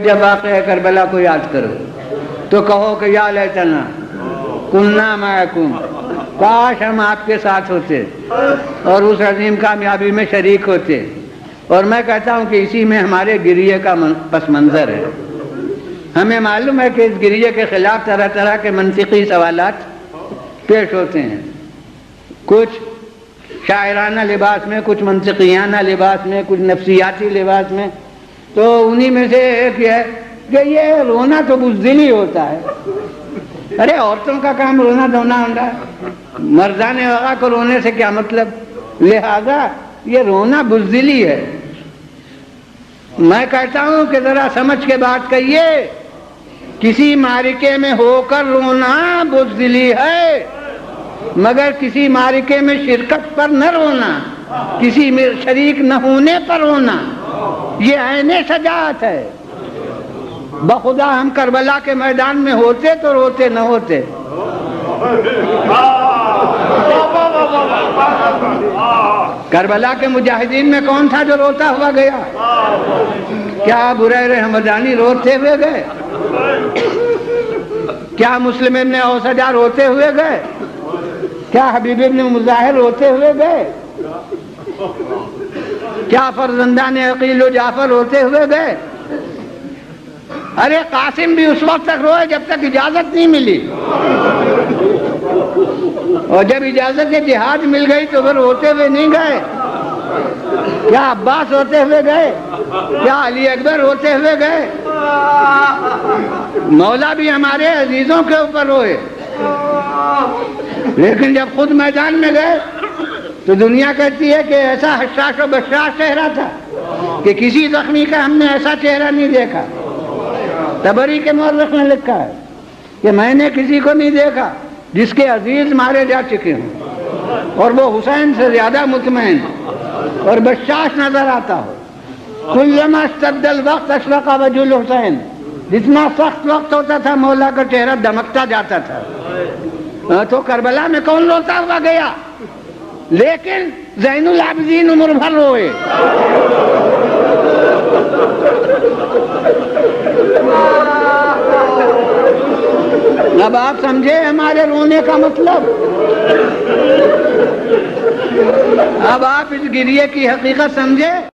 جب واقعہ کربلا کو یاد کرو تو کہو کہ یا لیتنا کنا معکم، کاش ہم آپ کے ساتھ ہوتے اور اس عظیم کامیابی میں شریک ہوتے۔ اور میں کہتا ہوں کہ اسی میں ہمارے گریے کا پس منظر ہے۔ ہمیں معلوم ہے کہ اس گریے کے خلاف طرح طرح کے منطقی سوالات پیش ہوتے ہیں، کچھ شاعرانہ لباس میں، کچھ منطقیانہ لباس میں، کچھ نفسیاتی لباس میں۔ تو انہی میں سے ایک ہے کہ یہ رونا تو بزدلی ہوتا ہے۔ ارے عورتوں کا کام رونا دھونا ہوتا ہے، مردان وغیرہ کو رونے سے کیا مطلب؟ لہذا یہ رونا بزدلی ہے۔ میں کہتا ہوں کہ ذرا سمجھ کے بات کہیے، کسی معرکے میں ہو کر رونا بزدلی ہے، مگر کسی معرکے میں شرکت پر نہ رونا، کسی میں شریک نہ ہونے پر رونا، یہ عین شجاعت ہے۔ بخدا ہم کربلا کے میدان میں ہوتے تو روتے نہ ہوتے۔ کربلا کے مجاہدین میں کون تھا جو روتا ہوا گیا؟ کیا ابو ہریرہ ہمدانی روتے ہوئے گئے؟ کیا مسلم ابن اوسجہ روتے ہوئے گئے؟ کیا حبیب ابن مظاہر روتے ہوئے گئے؟ کیا فرزندان عقیل و جعفر روتے ہوئے گئے؟ ارے قاسم بھی اس وقت تک روئے جب تک اجازت نہیں ملی، اور جب اجازت جہاد مل گئی تو پھر روتے ہوئے نہیں گئے۔ کیا عباس روتے ہوئے گئے؟ کیا علی اکبر روتے ہوئے گئے؟ مولا بھی ہمارے عزیزوں کے اوپر روئے، لیکن جب خود میدان میں گئے تو دنیا کہتی ہے کہ ایسا حشاش و بشاش چہرہ تھا کہ کسی زخمی کا ہم نے ایسا چہرہ نہیں دیکھا۔ تبری کے مورخ نے لکھا ہے کہ میں نے کسی کو نہیں دیکھا جس کے عزیز مارے جا چکے ہوں اور وہ حسین سے زیادہ مطمئن اور بشاش نظر آتا ہو۔ کلما اشتد الوقت اشرق وجه الحسین، جتنا سخت وقت ہوتا تھا مولا کا چہرہ دمکتا جاتا تھا۔ تو کربلا میں کون روتا ہوا گیا؟ لیکن زین العابدین عمر بھر روئے۔ اب آپ سمجھے ہمارے رونے کا مطلب؟ اب آپ اس گریے کی حقیقت سمجھے؟